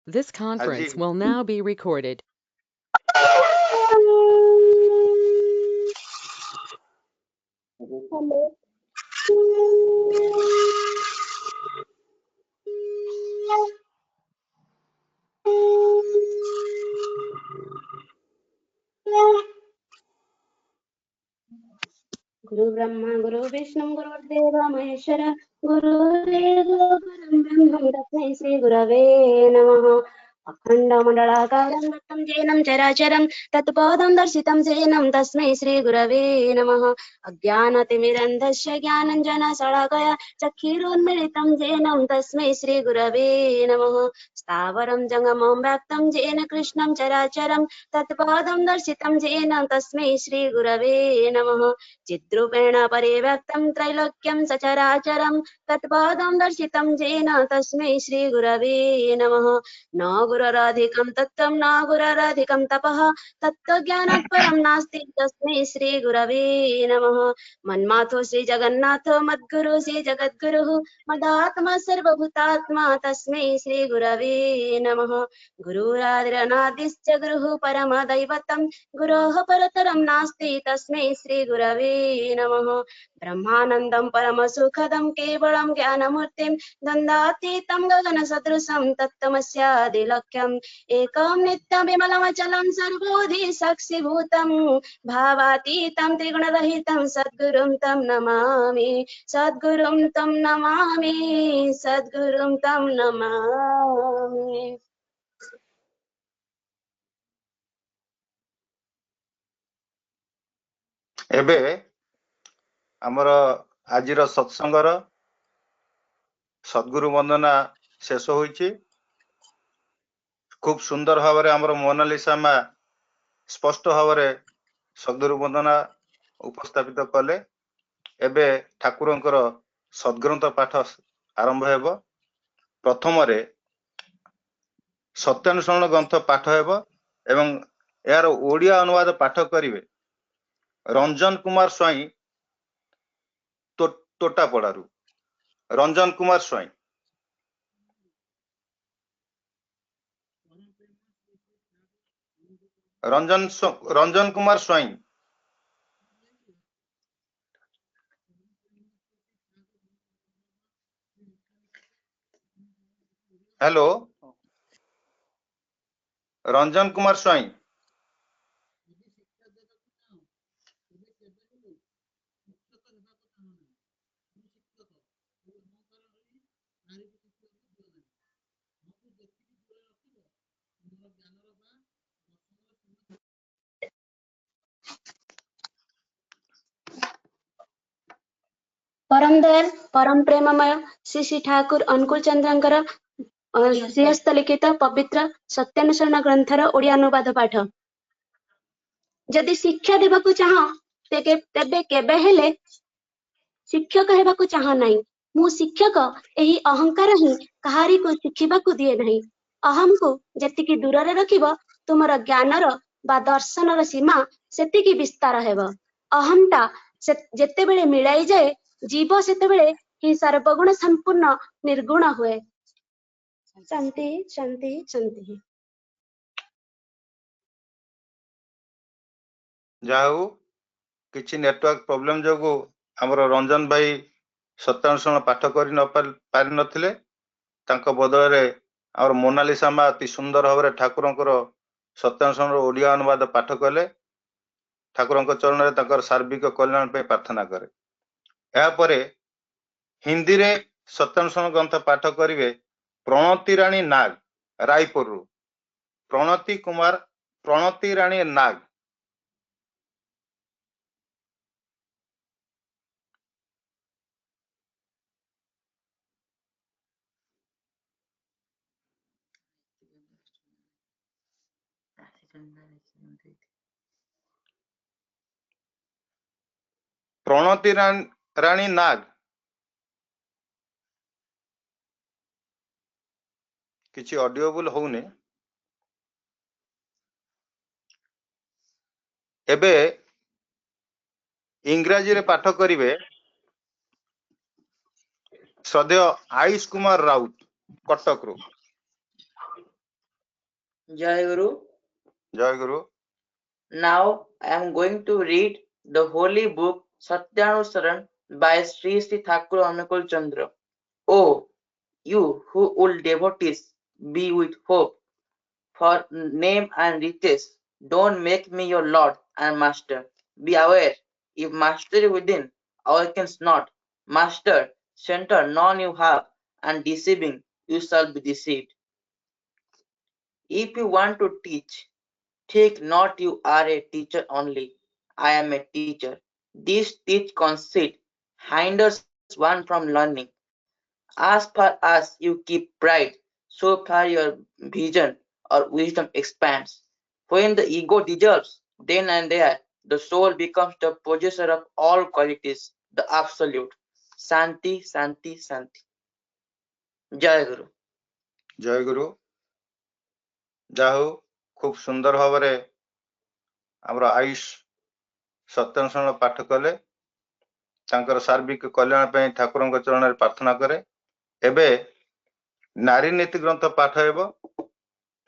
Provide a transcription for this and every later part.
This ଆଜି conference will now be recorded. गुरु ब्रह्मा गुरु विष्णु गुरुदेव महेश्वर गुरुदेव परं ब्रह्म तस्मै श्री गुरवे नमः। अखण्डमण्डलाकारं दत्तं येनं चराचरं तत्पदं दर्शितं येनं तस्मै श्री गुरवे नमः। अज्ञानतिमिरन्धस्य ज्ञानञ्जनशलाकया चक्षुरुन्मीलितं येनं तस्मै श्री गुरवे नमः। स्थावरं जङ्गमं व्याप्तं येन कृष्णं चराचरं तत्पदं दर्शितं येन तस्मै श्री गुरवे नमः। चिद्रूपेण परिव्यक्तं त्रैलोक्यं सचराचरं तत्पदं दर्शितं येन तस्मै श्री गुरवे नमः। न गुरुराधिकं तत्त्वं न गुरुराधिकं तपः तत्त्वज्ञानात् परं नास्ति तस्मै श्री गुरवे नमः। मन्माथो श्री जगन्नाथो मद्गुरु श्री जगद्गुरुः मदात्मा सर्वभूतात्मा तस्मै श्री गुरवे नमः। गुरुरादिरनादिश्च गुरुः परमदैवतं गुरोः परतरं नास्ति तस्मै श्री गुरवे नमः। ब्रह्मानन्दं परमसुखदं केवलं ज्ञानमूर्तिं द्वन्द्वातीतं गगनसदृशं तत्त्वमस्यादिलक्ष्यम् एकं नित्यं विमलमचलं सर्वोधि साक्षिभूतं भावातीतं त्रिगुणरहितं सद्गुरुं तं नमामि सद्गुरुं तं नमामि सद्गुरुं तं नमामि। ଏବେ ଆମର ଆଜିର ସତ୍ସଙ୍ଗର ସଦ୍ଗୁରୁ ବନ୍ଦନା ଶେଷ ହୋଇଛି। খুব ସୁନ୍ଦର ଭାବରେ ଆମର ମୋନାଲିସା ମା ସ୍ପଷ୍ଟ ଭାବରେ ସଦ୍ଗୁରୁ ବନ୍ଦନା ଉପସ୍ଥାପିତ କଲେ। ଏବେ ଠାକୁରଙ୍କର ସଦ୍ଗ୍ରନ୍ଥ ପାଠ ଆରମ୍ଭ ହେବ। ପ୍ରଥମରେ ସତ୍ୟାନୁସରଣ ଗ୍ରନ୍ଥ ପାଠ ହେବ ଏବଂ ଏହାର ଓଡ଼ିଆ ଅନୁବାଦ ପାଠ କରିବେ ରଞ୍ଜନ କୁମାର ସ୍ୱାଇଁ ତୋଟାପଡ଼ାରୁ। ରଞ୍ଜନ କୁମାର ସ୍ୱାଇଁ। ରଞ୍ଜନ କୁମାର ସ୍ୱାଇଁ। ହ୍ୟାଲୋ, ରଞ୍ଜନ କୁମାର ସ୍ୱାଇଁ। परम दयाल परम प्रेममय श्री श्री ठाकुर अनुकूल चंद्रଙ୍କର ଶ୍ରୀହସ୍ତ ଲିଖିତ ପବିତ୍ର ସତ୍ୟାନୁସରଣ ଗ୍ରନ୍ଥର ଓଡ଼ିଆ ଅନୁବାଦ ପାଠ। ଯଦି ଶିକ୍ଷା ଦେବାକୁ ଚାହଁ ତେବେ କେବେ ହେଲେ ଶିକ୍ଷକ ହେବାକୁ ଚାହଁ ନାହିଁ। ମୁଁ ଶିକ୍ଷକ, ଏହି ଅହଙ୍କାର ହିଁ କାହାରିକୁ ଶିଖିବାକୁ ଦିଏ ନାହିଁ। ଅହମକୁ ଯେତିକି ଦୂରରେ ରଖିବ ତୁମର ଜ୍ଞାନର ବା ଦର୍ଶନର ସୀମା ସେତିକି ବିସ୍ତାର ହେବ। ଅହମଟା ଯେତେବେଳେ ମିଳାଇ ଯାଏ ଜୀବ ସେତେବେଳେ ହିଁ ସର୍ବଗୁଣ ସମ୍ପୂର୍ଣ୍ଣ ନିର୍ଗୁଣ ହୁଏ। ଶାନ୍ତି ଶାନ୍ତି ଶାନ୍ତି। ଯାହା ହଉ କିଛି ନେଟୱାର୍କ ପ୍ରୋବ୍ଲେମ ଯୋଗୁଁ ଆମର ରଞ୍ଜନ ଭାଇ ସତ୍ୟାନୁସରଣ ପାଠ କରି ପାରିନଥିଲେ। ତାଙ୍କ ବଦଳରେ ଆମର ମୋନାଲିସା ମା ଅତି ସୁନ୍ଦର ଭାବରେ ଠାକୁରଙ୍କର ସତ୍ୟାନୁସରଣର ଓଡ଼ିଆ ଅନୁବାଦ ପାଠ କଲେ। ଠାକୁରଙ୍କ ଚରଣରେ ତାଙ୍କର ସାର୍ବିକ କଲ୍ୟାଣ ପାଇଁ ପ୍ରାର୍ଥନା କରେ। ଏହାପରେ ହିନ୍ଦୀରେ ସତ୍ୟାନୁସରଣ ଗ୍ରନ୍ଥ ପାଠ କରିବେ ପ୍ରଣତି ରାଣୀ ନାଗ ରାୟପୁରରୁ। ପ୍ରଣତି ରାଣୀ ନାଗ। ପ୍ରଣତି ରାଣୀ ନାଗ। କିଛି ଅଡିଓବୁଲ ହଉନି। ଏବେ ଇଂରାଜୀରେ ପାଠ କରିବେ ଶ୍ରଦ୍ଧେୟ ଆୟୁଷ କୁମାର ରାଉତ କଟକରୁ। Jai Guru. Joy Guru. Now I am going to read the holy book Satyanusaran by Sri Sri Thakur Anukul Chandra. Oh, you who old devotees, be with hope for name and riches. Don't make me your lord and master. Be aware, if mastery within awakens not, master, center none you have, and deceiving you shall be deceived. If you want to teach, think not you are a teacher only. I am a teacher. This teach conceit hinders one from learning. As far as you keep pride, so far your vision or wisdom expands. When the ego dissolves, then and there, the soul becomes the possessor of all qualities, the absolute. Santi, Santi, Santi. Jai Guru. ଜୟ ଗୁରୁ। ଯାହା ହଉ ଖୁବ ସୁନ୍ଦର ଭାବରେ ଆମର ଆୟୁଷ ସତ୍ୟାନୁସରଣ ପାଠ କଲେ। ତାଙ୍କର ସାର୍ବିକ କଲ୍ୟାଣ ପାଇଁ ଠାକୁରଙ୍କ ଚରଣରେ ପ୍ରାର୍ଥନା କରେ। ଏବେ ନାରୀ ନୀତି ଗ୍ରନ୍ଥ ପାଠ ହେବ।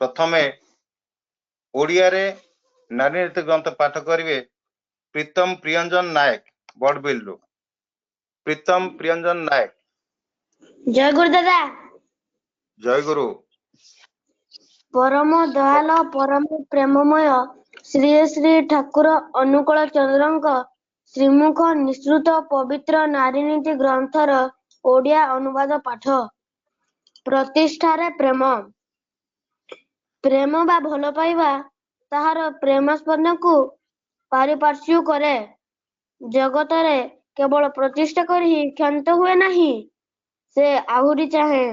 ପ୍ରଥମେ ଓଡ଼ିଆରେ ନାରୀ ନୀତି ଗ୍ରନ୍ଥ ପାଠ କରିବେ ପ୍ରୀତମ ପ୍ରିୟଞ୍ଜନ ନାୟକ ବଡ଼ବିଲରୁ। ପ୍ରୀତମ ପ୍ରିୟଞ୍ଜନ ନାୟକ। ଜୟ ଗୁରୁ ଦାଦା। ଜୟ ଗୁରୁ। ପରମ ଦୟାଲ ପରମ ପ୍ରେମମୟ ଶ୍ରୀ ଶ୍ରୀ ଠାକୁର ଅନୁକୂଳ ଚନ୍ଦ୍ରଙ୍କ ଶ୍ରୀମୁଖ ନିଃସୃତ ପବିତ୍ର ନାରୀନୀତି ଗ୍ରନ୍ଥର ଓଡ଼ିଆ ଅନୁବାଦ ପାଠ। ପ୍ରତିଷ୍ଠାରେ ପ୍ରେମ। ପ୍ରେମ ବା ଭଲ ପାଇବା ତାହାର ପ୍ରେମାସ୍ପନ୍ଦକୁ ପାରିପାର୍ଶ୍ୱ କରେ। ଜଗତରେ କେବଳ ପ୍ରତିଷ୍ଠା କରି କ୍ଷାନ୍ତ ହୁଏ ନାହିଁ, ସେ ଆହୁରି ଚାହେଁ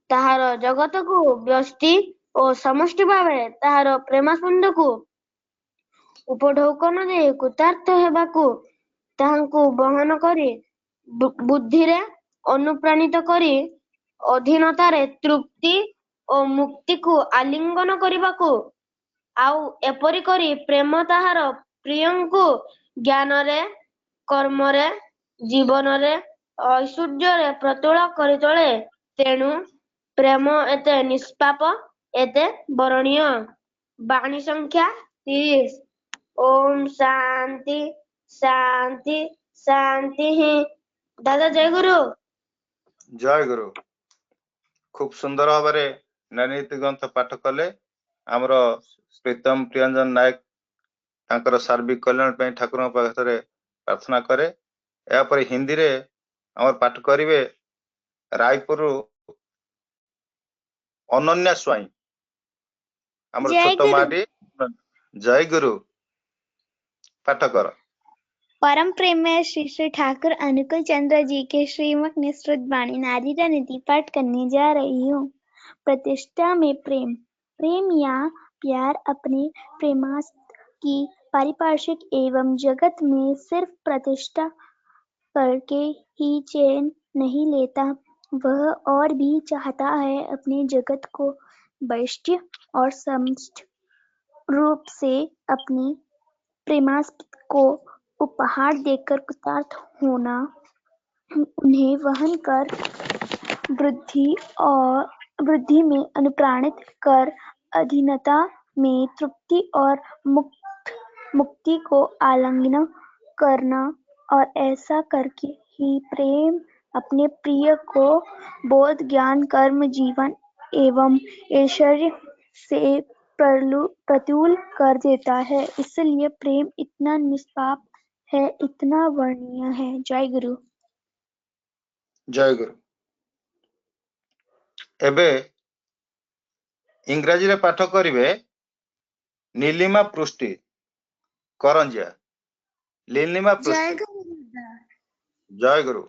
ତାହାର ଜଗତକୁ ବ୍ୟଷ୍ଟି ଓ ସମଷ୍ଟି ଭାବେ ତାହାର ପ୍ରେମାସ୍ପନ୍ଦକୁ ଉପଢୌକନ ଦେଇ କୃତାର୍ଥ ହେବାକୁ ତାହାଙ୍କୁ ବହନ କରି ବୁଦ୍ଧିରେ ଅନୁପ୍ରାଣିତ କରି ଅଧୀନତାରେ ତୃପ୍ତି ଓ ମୁକ୍ତିକୁ ଆଲିଙ୍ଗନ କରିବାକୁ। ଆଉ ଏପରି କରି ପ୍ରେମ ତାହାର ପ୍ରିୟଙ୍କୁ ଜ୍ଞାନରେ, କର୍ମରେ, ଜୀବନରେ, ଐଶ୍ୱର୍ଯ୍ୟରେ ପ୍ରତୁଳ କରି ତୋଳେ। ତେଣୁ ପ୍ରେମ ଏତେ ନିଷ୍ପାପ, ଏତେ ବରଣୀୟ। ବାଣୀ ସଂଖ୍ୟା 30। ଓମ୍ ଶାନ୍ତି ଶାନ୍ତି ଶାନ୍ତି। ଦାଦା ଜୟ ଗୁରୁ। ଜୟ ଗୁରୁ। ଖୁବ ସୁନ୍ଦର ଭାବରେ ନାରୀ ନୀତି ଗ୍ରନ୍ଥ ପାଠ କଲେ। ଆମର ପ୍ରୀତମ ପ୍ରିୟଞ୍ଜନ ନାୟକ ତାଙ୍କର ସାର୍ବିକ କଲ୍ୟାଣ ପାଇଁ ଠାକୁରଙ୍କ ପାଖରେ ପ୍ରାର୍ଥନା କରେ। ଏହାପରେ ହିନ୍ଦୀରେ ଆମର ପାଠ କରିବେ ରାୟପୁରରୁ ଅନନ୍ୟା ସ୍ୱାଇଁ। ଆମର ଛୋଟ ମାଟି। ଜୟ ଗୁରୁ। ପାଠ କର। परम प्रेममय श्री श्री ठाकुर अनुकूल चंद्र जी के श्रीमुख निःसृत वाणी नारी नीति पाठ करने जा रही हूँ। प्रतिष्ठा में प्रेम। प्रेम या प्यार अपने प्रेमास्पद की पारिपार्श्विक एवं जगत में सिर्फ प्रतिष्ठा करके ही चैन नहीं लेता, वह और भी चाहता है अपने जगत को वैशिष्ट और समष्ट रूप से अपनी प्रेमास्पद को उपहार देकर कृतार्थ होना, उन्हें वहन कर वृद्धि में अनुप्राणित कर अधीनता में तृप्ति और मुक्ति को आलिंगन करना, और ऐसा करके ही प्रेम अपने प्रिय को बोध ज्ञान कर्म जीवन एवं ऐश्वर्य से प्रतुल कर देता है। इसलिए प्रेम इतना निष्पाप है, इतना वर्णनीय है। जय गुरु। ଜୟ ଗୁରୁ। ଏବେ ଇଂରାଜୀରେ ପାଠ କରିବେ ନୀଲିମା ପୃଷ୍ଟି କରଞ୍ଜିଆ। नीलिमा पृष्टि। जय गुरु।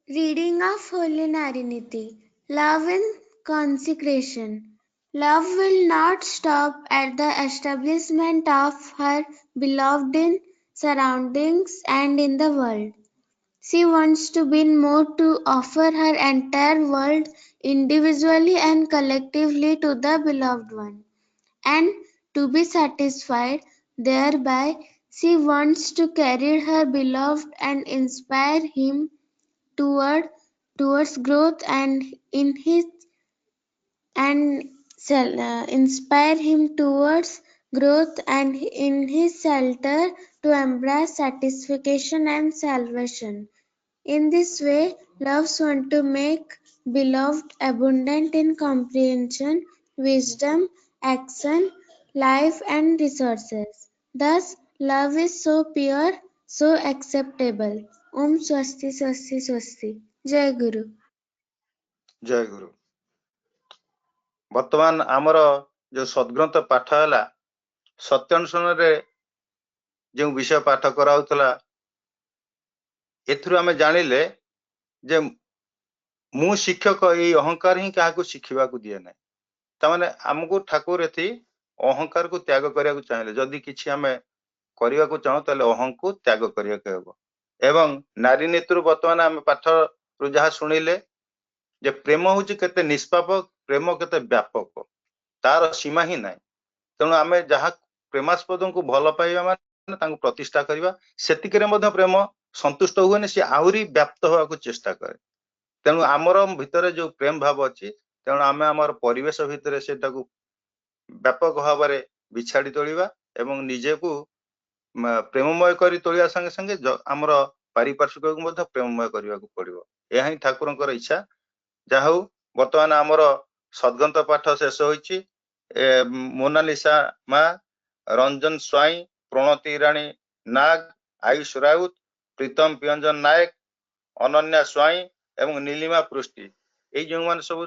Reading of Holy Nariniti. Love and consecration. Love will not stop at the establishment of her beloved in surroundings and in the world. She wants to be more to offer her entire world individually and collectively to the beloved one. And to be satisfied thereby, she wants to carry her beloved and inspire him towards growth and inspire him towards growth and in his shelter to embrace satisfaction and salvation. In this way, loves want to make beloved abundant in comprehension, wisdom, action, life, and resources. Thus, love is so pure, so acceptable. Om Swasti Swasti Swasti. Jai Guru. ଜୟ ଗୁରୁ। ବର୍ତ୍ତମାନ ଆମର ଯୋଉ ସଦ୍ଗ୍ରନ୍ଥ ପାଠ ହେଲା, ସତ୍ୟାନ୍ୱେଷଣରେ ଯେଉଁ ବିଷୟ ପାଠ କରାଉଥିଲା, ଏଥିରୁ ଆମେ ଜାଣିଲେ ଯେ ମୁଁ ଶିକ୍ଷକ, ଏଇ ଅହଙ୍କାର ହିଁ କାହାକୁ ଶିଖିବାକୁ ଦିଏ ନାହିଁ। ତାମାନେ ଆମକୁ ଠାକୁର ଏଠି ଅହଙ୍କାରକୁ ତ୍ୟାଗ କରିବାକୁ ଚାହିଁଲେ। ଯଦି କିଛି ଆମେ କରିବାକୁ ଚାହୁଁ ତାହେଲେ ଅହଂକୁ ତ୍ୟାଗ କରିବାକୁ ହେବ। ଏବଂ ନାରୀ ନୀତିରୁ ବର୍ତ୍ତମାନ ଆମେ ପାଠରୁ ଯାହା ଶୁଣିଲେ ଯେ ପ୍ରେମ ହଉଛି କେତେ ନିଷ୍ପାପ, ପ୍ରେମ କେତେ ବ୍ୟାପକ, ତାର ସୀମା ହିଁ ନାହିଁ। ତେଣୁ ଆମେ ଯାହା ପ୍ରେମାସ୍ପଦଙ୍କୁ ଭଲ ପାଇବା ମାନେ ତାଙ୍କୁ ପ୍ରତିଷ୍ଠା କରିବା, ସେତିକିରେ ମଧ୍ୟ ପ୍ରେମ ସନ୍ତୁଷ୍ଟ ହୁଏନି, ସେ ଆହୁରି ବ୍ୟାପ୍ତ ହେବାକୁ ଚେଷ୍ଟା କରେ। ତେଣୁ ଆମର ଭିତରେ ଯୋଉ ପ୍ରେମ ଭାବ ଅଛି, ତେଣୁ ଆମେ ଆମର ପରିବେଶ ଭିତରେ ସେଟାକୁ ବ୍ୟାପକ ଭାବରେ ବିଛାଡି ତୋଳିବା ଏବଂ ନିଜକୁ ପ୍ରେମମୟ କରି ତୋଳିବା ସାଙ୍ଗେ ସାଙ୍ଗେ ଆମର ପାରିପାର୍ଶ୍ୱିକକୁ ମଧ୍ୟ ପ୍ରେମମୟ କରିବାକୁ ପଡିବ। ଏହା ହିଁ ଠାକୁରଙ୍କର ଇଚ୍ଛା। ଯାହା ହଉ ବର୍ତ୍ତମାନ ଆମର ସଦ୍ଗ୍ରନ୍ଥ ପାଠ ଶେଷ ହୋଇଛି। ମୋନାଲିସା ମା, ରଞ୍ଜନ ସ୍ୱାଇଁ, ପ୍ରଣତି ରାଣୀ ନାଗ, ଆୟୁଷ ରାଉତ, ପ୍ରୀତମ ପିୟଞ୍ଜନ ନାୟକ, ଅନନ୍ୟା ସ୍ୱାଇଁ ଏବଂ ନୀଳିମା ପୃଷ୍ଟି, ଏଇ ଯେଉଁମାନେ ସବୁ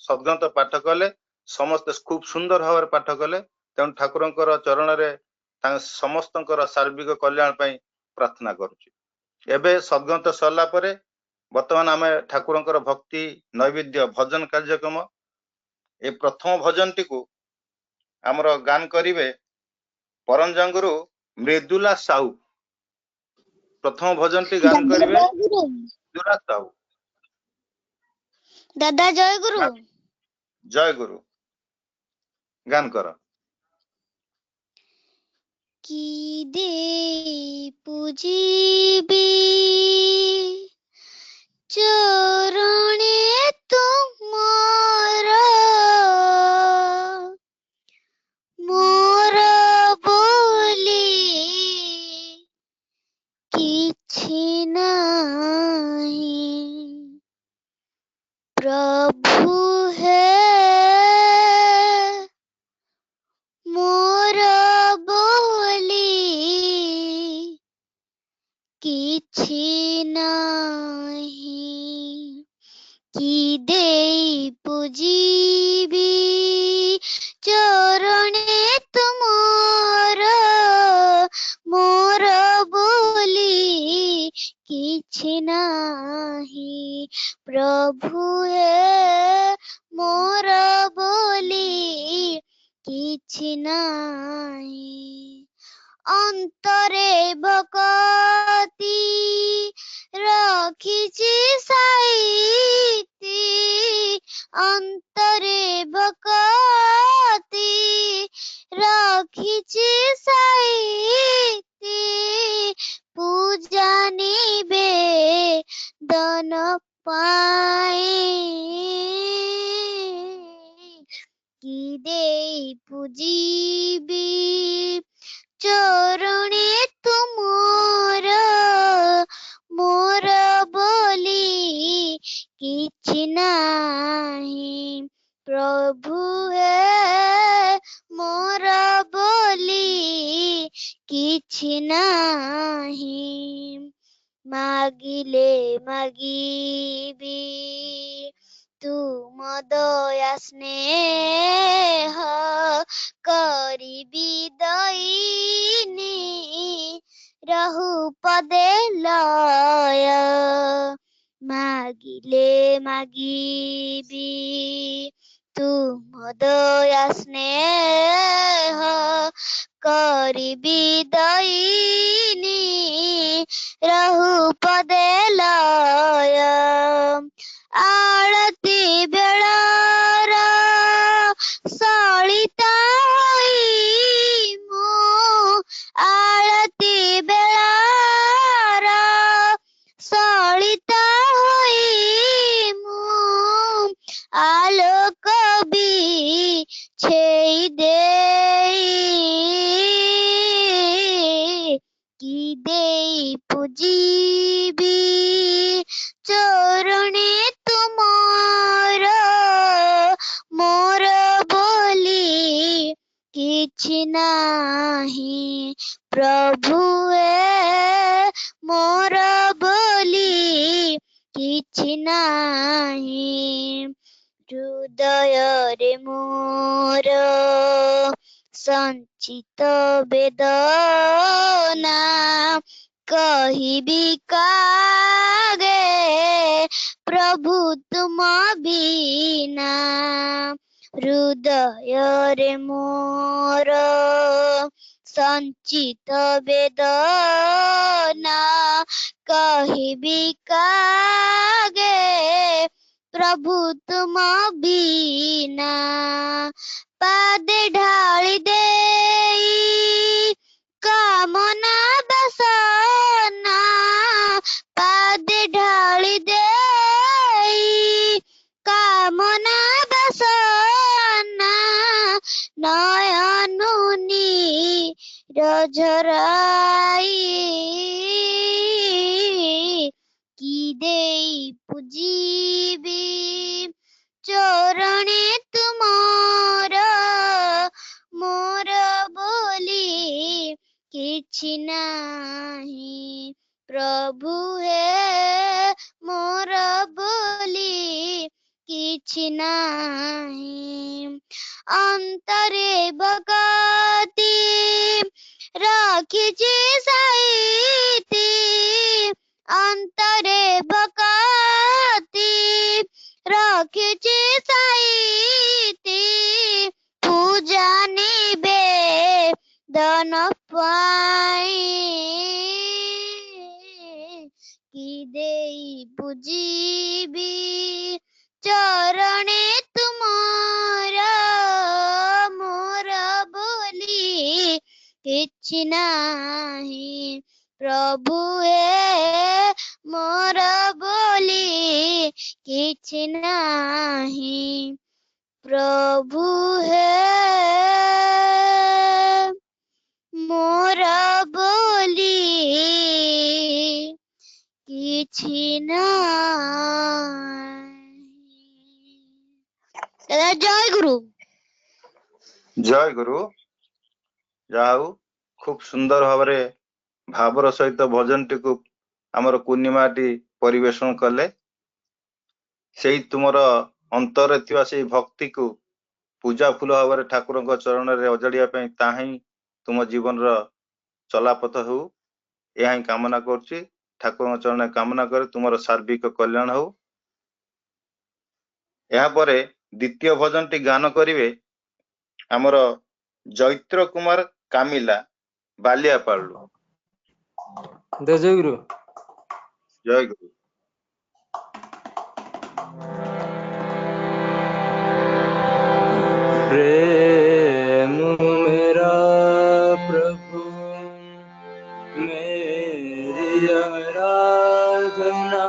ସଦ୍ଗ୍ରନ୍ଥ ପାଠ କଲେ, ସମସ୍ତେ ଖୁବ ସୁନ୍ଦର ଭାବରେ ପାଠ କଲେ। ତେଣୁ ଠାକୁରଙ୍କର ଚରଣରେ ତାଙ୍କ ସମସ୍ତଙ୍କର ସାର୍ବିକ କଲ୍ୟାଣ ପାଇଁ ପ୍ରାର୍ଥନା କରୁଛି। ଏବେ ସଦ୍ଗ୍ରନ୍ଥ ସରିଲା ପରେ ବର୍ତ୍ତମାନ ଆମେ ଠାକୁରଙ୍କର ଭକ୍ତି ନୈବେଦ୍ୟ ଭଜନ କାର୍ଯ୍ୟକ୍ରମ, ଏ ପ୍ରଥମ ଭଜନଟିକୁ ଆମର ଗାନ କରିବେ ପରମଜଙ୍ଗରୁ ମୃଦୁଲା ସାହୁ। ପ୍ରଥମ ଭଜନଟି ଗାନ କରିବେ ମୃଦୁଲା ସାହୁ। ଦାଦା ଜୟ ଗୁରୁ। ଜୟ ଗୁରୁ। ଗାନ କର। কি দেই পুজিবি চরণে তুমর, মোর বলি কিছু নাহি, প্রভু হে মোর বলি কিছু নাহি, কি দেই পুজিবি চরণে তুমর, মোর বলি কিছু নাহি, প্রভু হে মোর বলি কিছু নাহি। অন্তরে ভকতি রাখিছি সাইতি, অন্তরে ভকতি রাখিছি সাইতি, পূজা নিবে দন পাই, কি দেই পুজিবি চরণে তুমর, মোর বলি কিছু নাহি, প্রভু হে মোর বলি কিছু নাহি। মাগিলে মাগিবি তুম দয়া স্নেহ, করিবি দইনি রহু পদে লয়। মাগিলে মাগিবি তুম দয়া স্নেহ, করিবি দইনি রহু পদে লয়। আଳତି ବେଳର ସଳିତା ହୋଇ ମୁଁ, ଆଳତି ବେଳର ସଳିତା ହୋଇ ମୁଁ, ଆଲୋକ ବି हृदय मोर संचित वेदना कहिबी कागे प्रभु तुम बिना। हृदय मोर संचित वेदना कहिबी कागे प्रभु तुम बिना। पादे ढाली देई कामना बसना पादे ढाली देई कामना बसना नयनुनी रझराई की देई पूजीबी चरणे तुमर मोर बोली किछि नाही। प्रभु हे मोर बोली किछि नाही। अंतरे भगति राखिछि साइति अंतरे भगति राखिछि साइति पूजा निवेदन पाई की देई पूजीबी चरणे तुमर मोर बोली किछि नाही। प्रभु हे मोर बोली किछि नाही। प्रभु हे मोर बोली किछि नाही। दादा जय गुरु। जय गुरु। जाऊ खूब सुंदर भावरे भावर सहित भजन टी आमर पूर्णिमाटी परिवेषण कले। सेई तुमर अंतर थिवा सेई भक्ति को पूजा फूल भाव ठाकुर चरण में अजाड़िया ताही तुम जीवन चलापथ हो यह कामना करुच्ची। ठाकुर चरण में कामना करे तुमर सार्विक कल्याण हो। यहाँ पर द्वितीय भजन टी गान करिवे आमर जैत्र कुमार कामिला बालियापाड़ू। जय गुरु। जय गुरु। प्रेम मेरा प्रभु मेरी आराधना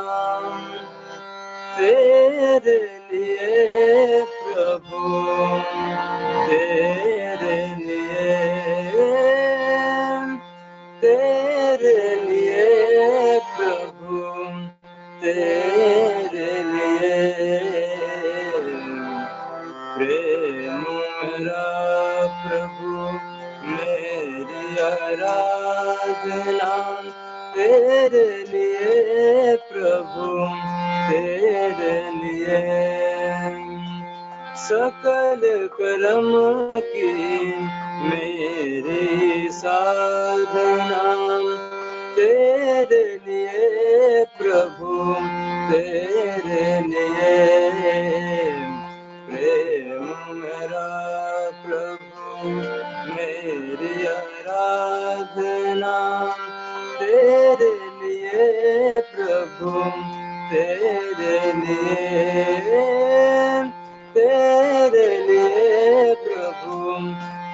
तेरे लिए प्रभु तेरे लिए प्रभु तेरे लिए। प्रेम मेरा प्रभु मेरी आराधना तेरे लिए प्रभु तेरे लिए। सकल कर्म की मेरी साधना तेरे लिए प्रभु तेरे लिए। प्रेम मेरा प्रभु मेरी आराधना तेरे लिए प्रभु तेरे लिए प्रभु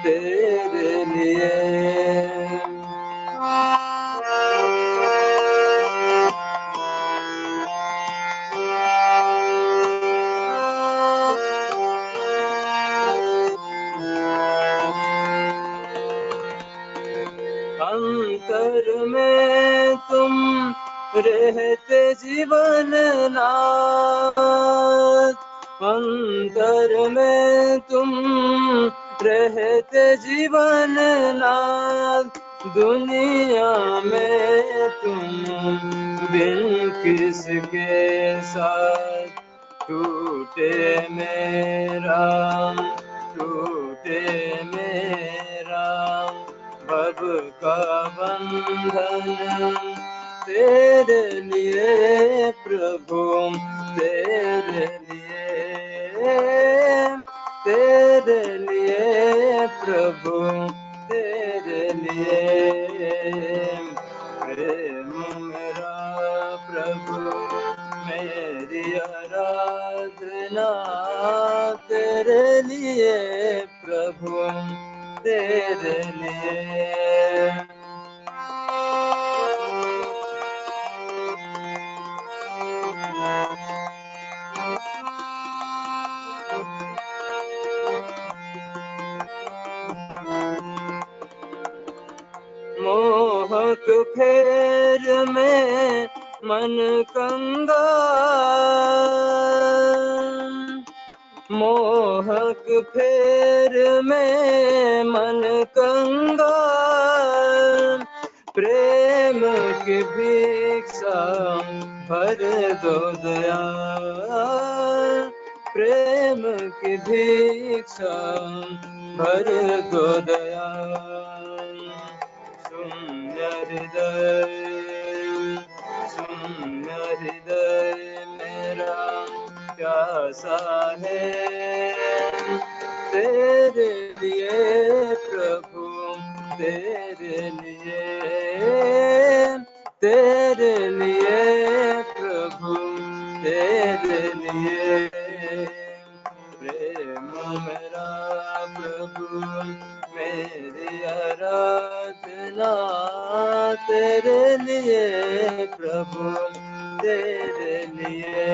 तेरे लिए। अंतर में तुम रहते जीवन नाथ अंतर में तुम रहते जीवन नाथ दुनिया में तुम बिन किसके साथ टूटे मेरा भव का बंधन तेरे लिए प्रभु तेरे लिए प्रभु तेरे लिए प्रेम मेरा प्रभु मेरी आराधना तेरे लिए प्रभु तेरे लिए मोहक फेर में मन कंगाल मोहक फेर में मन कंगाल प्रेम की भिक्षा भर दो दया प्रेम की भिक्षा भर दो दया शून्य हृदय मेरा प्यासा है तेरे लिए प्रभु तेरे लिए प्रभु तेरे लिए प्रेम मेरा प्रभु मेरी आराधना तेरे लिए प्रभु तेरे लिए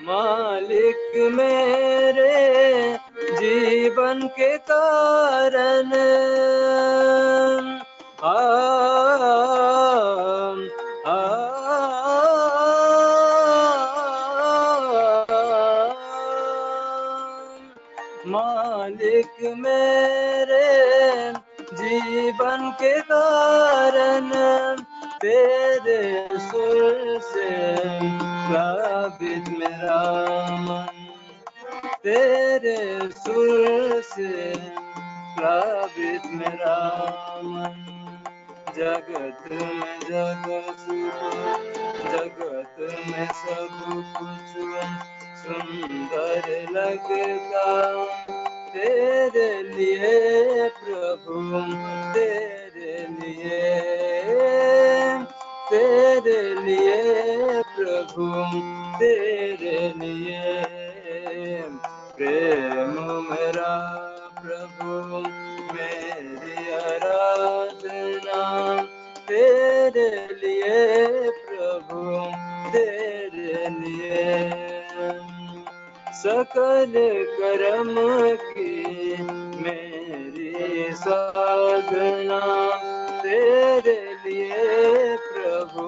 मालिक मेरे जीवन के कारण मालिक मेरे जीवन के कारण तेरे सुर से प्लावित मेरा मन तेरे सुर से प्लावित मेरा मन जगत में सब कुछ सुंदर लगता तेरे लिए प्रभु तेरे लिए प्रभु तेरे लिए प्रेम मेरा प्रभु मेरी आराधना तेरे लिए प्रभु तेरे लिए सकल कर्म की मेरी साधना तेरे लिए प्रभु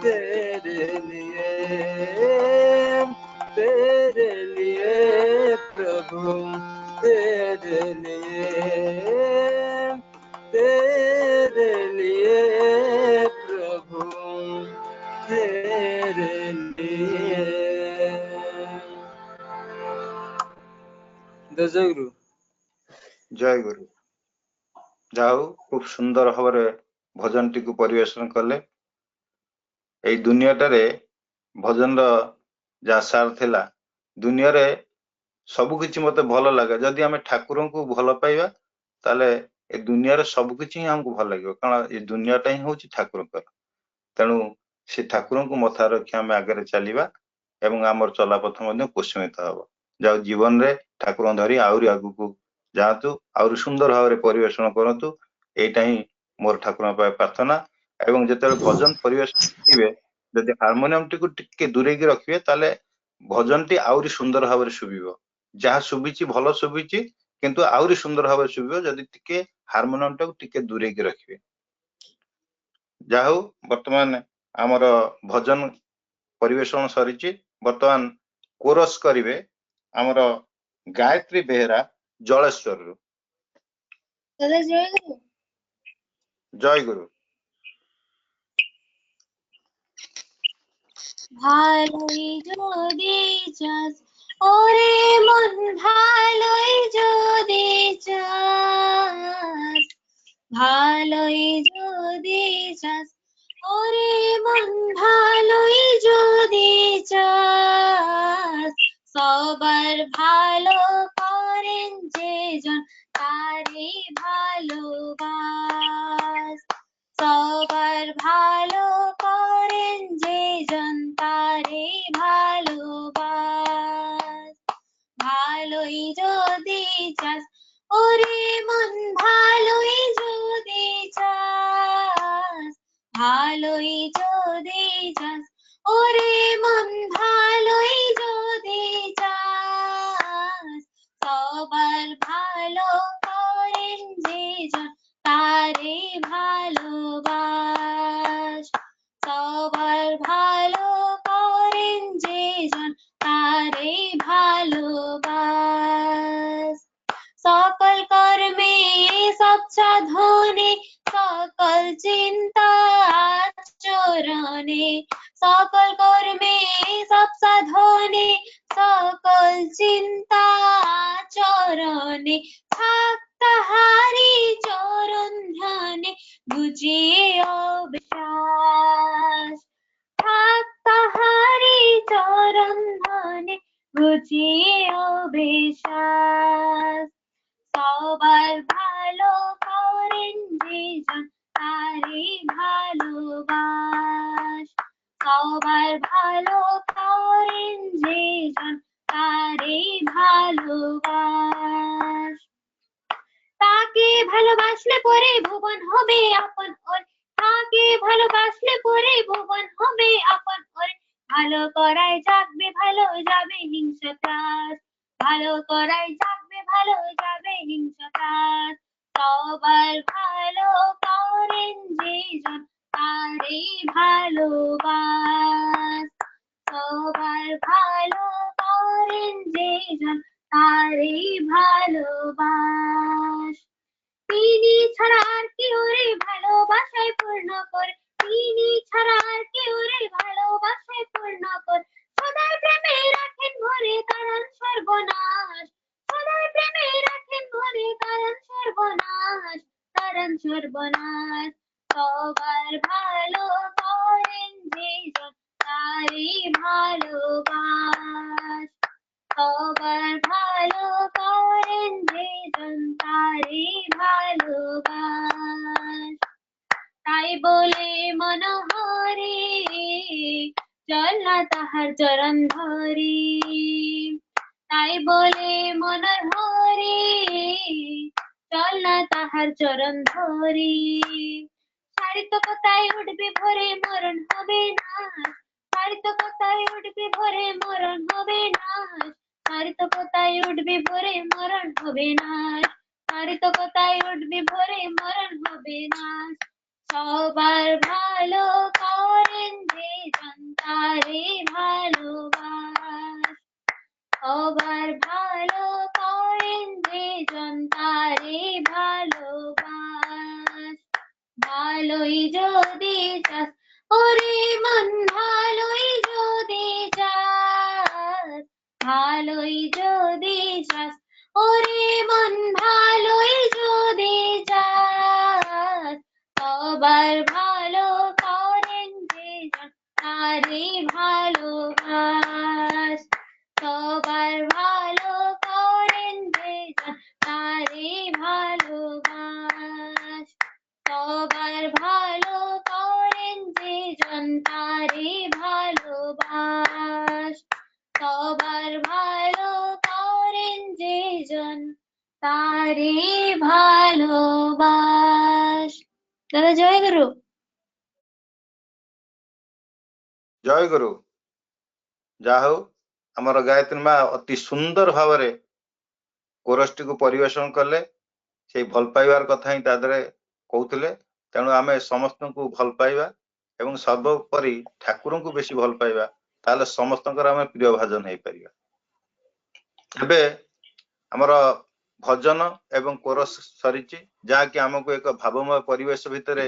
तेरे लिए प्रभु तेरे लिए प्रभु तेरे लिए जय गुरु जय गुरु। जाओ खूब सुंदर भाव भजन टी परिवेशन कले। एई दुनियाटारे भजन जा सार थिला दुनिया रे सब किछि मते भल लागे जदि आमे ठाकुर को भल पाइबा ताले ए दुनिया रे सब किछि हमको भल लागियो कारण ए दुनियाटा ही होछि ठाकुर कर तेणु से ठाकुर को मथा रखी आमे आगे चलिबा एवं आमर चला पथ मध्ये कुसुमित हबो। जाओ जीवन रे ठाकुर धरी आउरी आगु को जातु आउरी सुंदर भाव रे परिवेशन करंतु एटा ही मोर ठाकुर पाए प्रार्थना एवं जेते भजन परिवेशन करिवे जदि हारमोनियम टी को टिके दूरे की रखिबे ताले भजन टी आउरी सुंदर भाव रे सुबिबो जहा सुबिची भलो सुबिची किंतु आउरी सुंदर भाव रे सुबिबो जदि टिके हारमोनियम टा को टिके दूरे की रखिबे। जाहु वर्तमान आमर भजन परिवेशन सरीची वर्तमान कोरस करिवे हमर गायत्री बेहेरा जलेश्वर रु। दादा जय गुरु। जय गुरु। ভালোই যদি চাস ওরে মন ভালোই যদি চাস ভালোই যদি চাস ওরে মন ভালোই যদি চাস সবার ভালো করেন যেজন তারে ভালোবাস সবার ভালো করেন যেজন তারে ভালোবাস ভালোই যদি চাস ওরে মন ভালোই যদি চাস ভালোই যদি চাস ওরে মন ভালোই যদি চাস সবার ভালো করেন যেজন তারে ভালোবাস সবার ভালো করেন যেজন তারে ভালোবাস সকল কর্মে সব সাধনে সকল চিন্তা আচরণে সকল কর্মে সব সাধনে সকল চিন্তা আচরণে থাক তাহারি চরণ ধ্যানে বুঝিয়ে অবিশ্বাস থাক তাহারি চরণ ধ্যানে বুঝিয়ে অবিশ্বাস সবার ভালো করেন যেজন তারে ভালোবাস সবার ভালো করেন যেজন তারে ভালোবাস তাকে ভালোবাসলে পরে ভুবন হবে আপন ওর তাকে ভালোবাসলে পরে ভুবন হবে আপন ওর ভালো করায় জাগবে ভালো যাবে হিংসাত্রাস ভালো করায় জাগবে ভালো যাবে হিংসাত্রাস সবার ভালো করেন যেজন তারে ভালোবাস সবার ভালো করেন যেজন তারে ভালোবাস তিনি ছাড়া আর কেউ রে ভালোবাসায় পূর্ণ কর তিনি ছাড়া আর কেউ রে ভালোবাসায় পূর্ণ কর সদাই প্রেমে রাখেন ভরে তারান সর্বনাশ সদাই প্রেমে রাখেন ভরে তারান সর্বনাশ তারান সর্বনাশ সবার ভালো করেন যেজন তারে ভালোবাস সবার ভালো করেন যেজন তারে ভালোবাস তাই বলে মনোহরে চল না তাহার চরণ ধরে তাই বলে মনোহরে চল না তাহার চরণ ধরে সারিতকতায় উঠবে ভরে মরণ হবে না সারিতকতায় উঠবে ভরে মরণ হবে না সারিতকতায় উঠবে ভরে মরণ হবে না সারিতকতায় উঠবে ভরে মরণ হবে না সবার ভালো করেন যেজন তারে ভালোবাস সবার ভালো করেন যেজন তারে ভালোবাস ভালোই যদি চাস ওরে মন ভালোই যদি চাস ভালোই যদি চাস ওরে মন ভালোই যদি চাস সবার ভালো করেন যেজন তারে ভালোবাস সবার ভালো করেন যেজন তারে ভালোবাস সবার ভালো করেন যেজন তারে ভালোবাস সবার ভালো করেন যেজন তারে ভালোবাস দাদা জয় গুরু। जय गुरु। जा हौ हमर गायत्री माँ अति सुंदर भावरे कोरसटी को परिवेशन कले से भल पाइबार कथा ही तादरे कहते तेणु आम समस्त को भल पाइबा एवं सर्वोपरि ठाकुर को बेसी भल पाइबा ताले समस्तंकर आमे प्रिय भाजन हे परिबा। एबे हमर भजन एवं कोरस सरिची जहाँकि हमको एक भावमय परिवेश भितरे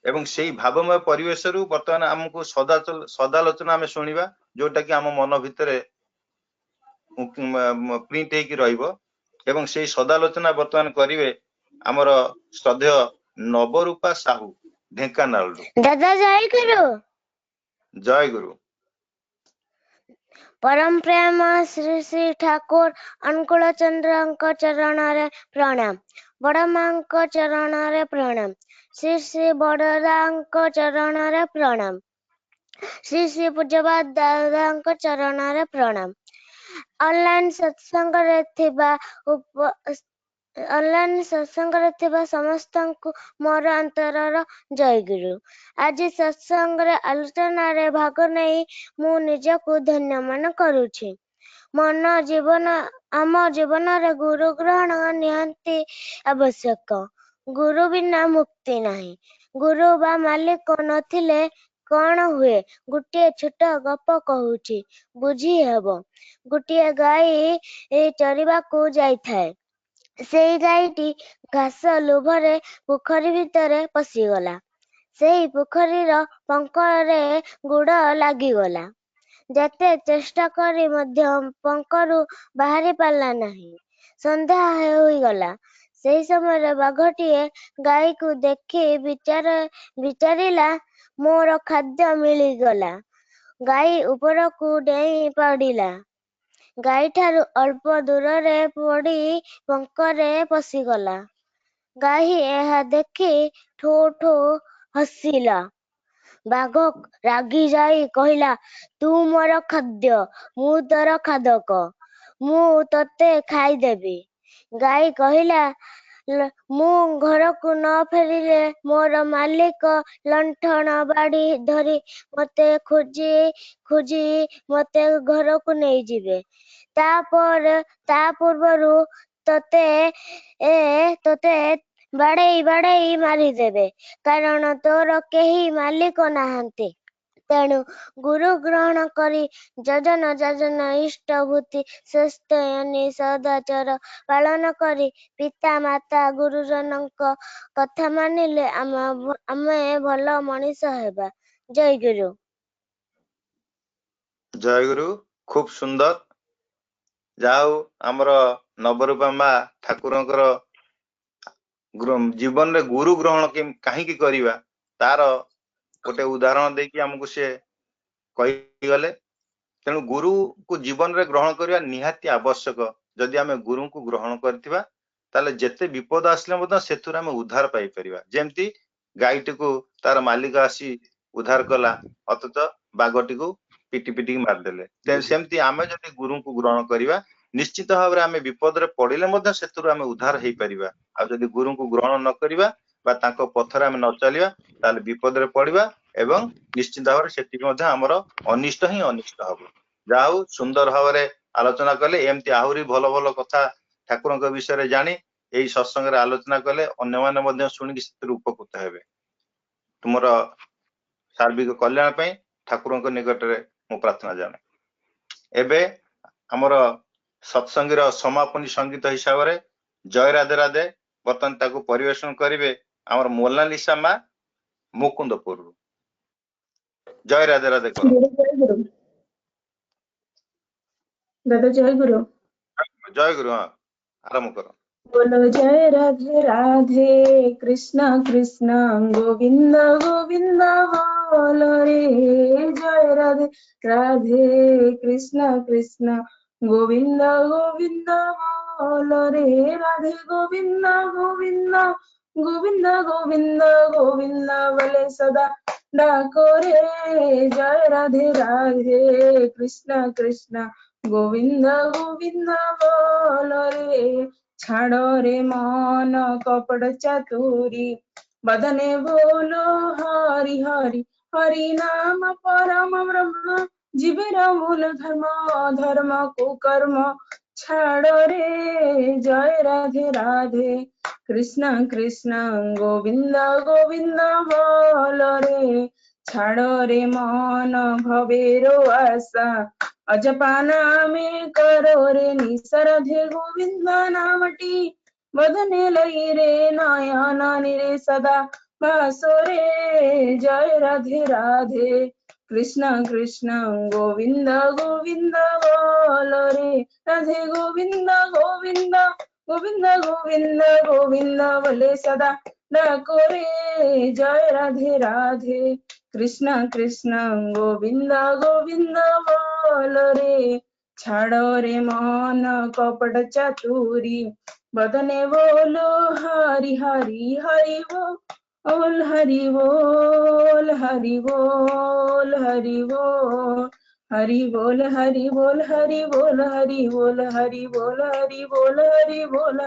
एवं सेही भावमय परिवेश रु वर्तमान हमको सदालोचना आमे सुनिबा जोटा कि हम मन भितरे प्रिंट हेकी रहइबो एवं सेही सदालोचना वर्तमान करिवे हमर श्रद्धेय नवरूपा साहू ढेंकानाल दादा जय गुरु। जय गुरु। परम प्रेम श्री श्री ठाकुर अनुकूल चंद्र चरण रे प्रणाम। बड़ मां चरण रे प्रणाम। श्री श्री बड़दा चरण रे प्रणाम। श्री श्री पूज्यपाद दादा चरण रे प्रणाम। ऑनलाइन सत्संग रे थिबा ऑनलाइन सत्संग रे थिबा समस्त मोर अंतरर जय गुरु। आज सत्संग रे आलोचना रे भाग नहीं मु निजको धन्य मन करूछि। मन जीवन आम जीवन रे गुरु ग्रहण निहांती आवश्यक। गुरु बिना मुक्ति नहीं। गुरु बा मालिक नथिले कौन हुए। गोटे छोट गप कहूछि बुझी हेबो। गोटे गाई चरिबाकू जाइथाए। सेई गाईटी घास लोभरे पोखरी भितरे पशिगला। सेई पोखरीर पंकरे गुड़ लागिगला। जेते चेष्टा करी मध्य पंकरु बाहरी पाला नहीं। संध्या होइगला। सेई समय बाघटीए गाई को देखी विचारिला मोर खाद्य मिलिगला। गाई उपरकू डेई पड़िला। गाई ठारू अल्प दूर रे पड़ी पंकरे पशिगला। गाई एहा देखी ठो ठो हसिला। बाघ रागी जाई कहिला तू मोर खाद्य मु तोर खादक मु तोते खाइदेबी। गाई कहिला मु घरकू न फेरिले मोर मालिक लंठन बाड़ी धरी मते खोजी मते घरकू नहीं जिबे। ता पूर्वरु तोते बाड़ेई मारिदेबे कारण तोर केही मालिक नाहांती। तेणु गुरु ग्रहण करी जजन इष्ट भूति श्रेष्ठ सदाचार पालन करी पिता माता गुरुजनक कथा मानिले आमे भल मनीष हेबा। जय गुरु। जय गुरु। खूब सुंदर। जाऊ हमर नवरूपा मा ठाकुरंकर जीवन रे गुरु ग्रहण कहीं करिवा तार गोटे उदाहरण देकी हमको से कही गले। तेणु गुरु को जीवन रे ग्रहण करिवा निहाती आवश्यक। जदि आमे गुरु को ग्रहण करथिबा ताले जेते विपद आसले मत सेथुर आमे उद्धार पाई परिबा। जेमती गाईटी को तार मालिक आसी उद्धार कला अथच बागटी को पिटी मार देले। सेमती आमे जदि गुरु को ग्रहण करिवा निश्चित भाव आमे विपद रे पड़िले मत सेथुर आमे उद्धार हेई परिबा। आ जदि गुरु को ग्रहण न करिवा बा तांको पथरे आमे न चलिबा ताले विपद रे पड़िबा एवं निश्चित भाव सेति मध्य हमर अनिष्ट ही अनिष्ट हबो। जाऊ सुंदर भाव रे आलोचना कले। एमती आहुरी भल भल कथा ठाकुरଙ୍କ विषय जानी एई सत्संग रे आलोचना कले अन्य माने मध्य सुनि कि उपकृत हेबे। तुमर सार्विक कल्याण पई ठाकुरଙ୍କ निकट रे मु प्रार्थना जाने। एबे हमर सत्संग रो समापनी संगीत हिसाब रे जय राधे राधे बर्तन ताको परिवेशन करिवे हमर मोनालिसा मा मुकुंदपुर। जय राधे राधे करो। दादा जय गुरु। जय गुरु। हाँ आरंभ करो। बोलो जय राधे राधे कृष्णा कृष्णा गोविंद गोविंद बोलो रे। जय राधे राधे कृष्णा कृष्णा गोविंद गोविंद बोलो रे। राधे गोविंद गोविंद गोविंद गोविंद गोविंद बोले सदा डाको रे। जय राधे राधे कृष्णा कृष्णा गोविंद गोविंद बोलो रे। छाड़ो रे मन कपड़ चातुरी बदने बोलो हरि हरि हरि नाम परम ब्रह्म जीवेर मूल धर्म धर्म को कर्म छाड़ो रे। जय राधे राधे कृष्ण कृष्ण गोविंद गोविंद बोलो रे। ଛାଡ଼ ରେ ମନ ଭବେର ଆଶା ଅଜପା ନାମେ କର ରେ ନିସରଧେ ଗୋବିନ୍ଦ ନାମଟି ବଦନେ ଲଇ ରେ ନୟନ ନିରେ ସଦା ବାସରେ ଜୟ ରାଧେ ରାଧେ কৃষ্ণ কৃষ্ণ গোবিন্দ গোবিন্দ বল রে রাধে গোবিন্দ গোবিন্দ গোবিন্দ গোবিন্দ গোবিন্দ বলে সদা ডাকো রে জয় রাধে রাধে কৃষ্ণ কৃষ্ণ গোবিন্দ গোবিন্দ বল রে ছাড়ো রে মন কপট চাতুরি বদনে বলো হরি হরি হরি बोल हरि बोल हरि बोल हरि बोल हरि बोल हरि बोल हरि बोल हरि बोल हरि बोल हरि बोल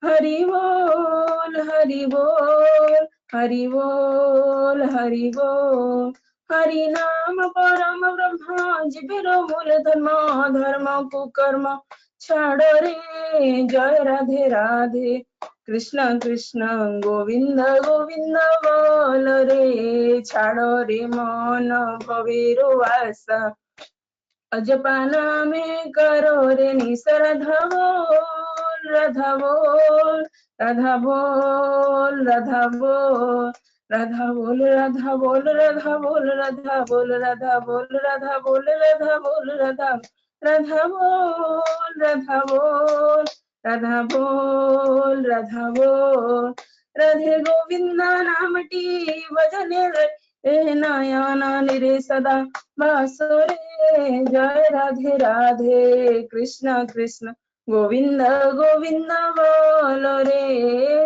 हरि बोल हरि बोल हरि बोल हरि बोल हरि बोल हरि नाम परम ब्रह्म जीवेर मूल धर्म धर्म कुकर्म छाड़ रे जय राधे राधे कृष्ण कृष्ण गोविंद गोविंद बोल रे छाड़ रे मन भवेरो आशा अजपा नामे करो रे निसरधा बोल राधा बोल राधा बोल राधा बोल राधा बोल राधा बोल राधा बोल राधा बोल राधा बोल राधा बोल राधा बोल राधा राधा बोल राधा बोल राधा बोल राधा बोल राधे गोविंद नामटी भजने रे नयन निरे सदा बासुरे जय राधे राधे कृष्ण कृष्ण गोविंद गोविंद बोल रे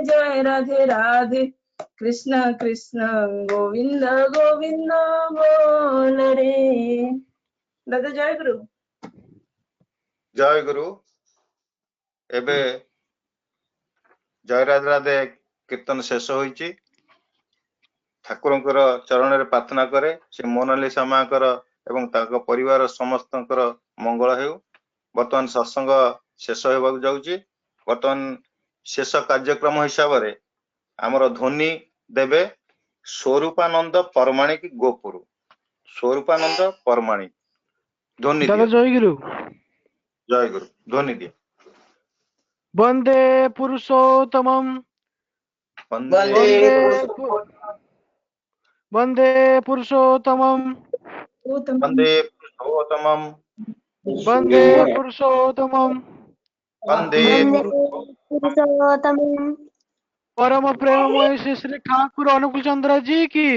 जय राधे राधे कृष्ण कृष्ण गोविंद गोविंद बोल रे दादा जय गुरु जय गुरु एबे जय राधे राधे कीर्तन शेष होईची ठाकुरंकर चरण रे प्रार्थना करे से मोनालिसा माकर एवं ताको परिवार समस्तंकर मंगल हेउ वर्तमान सत्संग शेष हेबाक जाउची वर्तमान शेष कार्यक्रम हिसाब रे हमर ध्वनि देबे स्वरूपानंद परमाणिक गोपुर स्वरूपानंद परमाणिक ध्वनि दादा दियो जय गुरु ध्वनि दियो वंदे पुरुषोत्तमं वंदे वंदे पुरुषोत्तमं वंदे पुरुषोत्तमं वंदे पुरुषोत्तमं वंदे पुरुषोत्तमं परम प्रेममय श्री श्री ठाकुर अनुकूल चंद्र जी की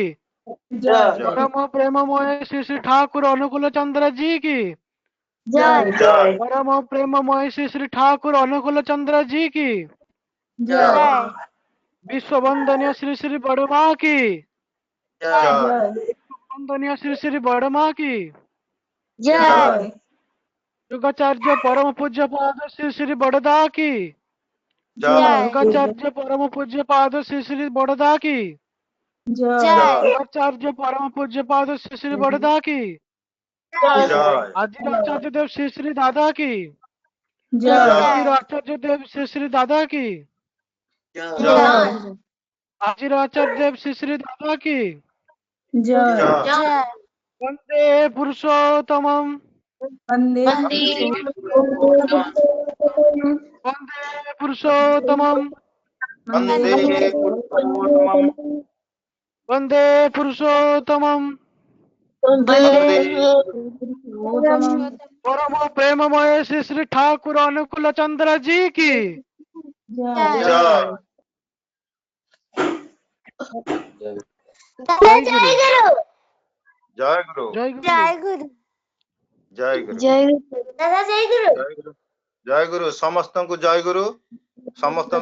जय परम प्रेममय श्री श्री ठाकुर अनुकूल चंद्र जी की जय जय परम प्रेममय श्री श्री ठाकुर अनुकूल चंद्र जी की जय विश्व वंदनीय श्री श्री बड़मा की जय वंदनीय श्री श्री बड़मा की जय युगाचार्य परम पूज्य पाद श्री श्री बड़दा की जय युगाचार्य परम पूज्य पाद श्री श्री बड़दा की जय युगाचार्य परम पूज्य पाद श्री श्री बड़दा की जय आदि आचार्य देव श्री श्री दादा की जय आदि आचार्य देव श्री श्री दादा की जय आदि आचार्य देव श्री श्री दादा की जय जय वंदे पुरुषोत्तमं वंदे वंदे पुरुषोत्तमं वंदे पुरुषोत्तमं वंदे पुरुषोत्तमं वंदे परम प्रेममय श्री श्री ठाकुर अनुकूल चंद्र जी की जय जय गुरु जय गुरु जय गुरु जय गुरु जय गुरु जय गुरु दादा जय गुरु जय गुरु जय गुरु समस्त को जय गुरु समस्त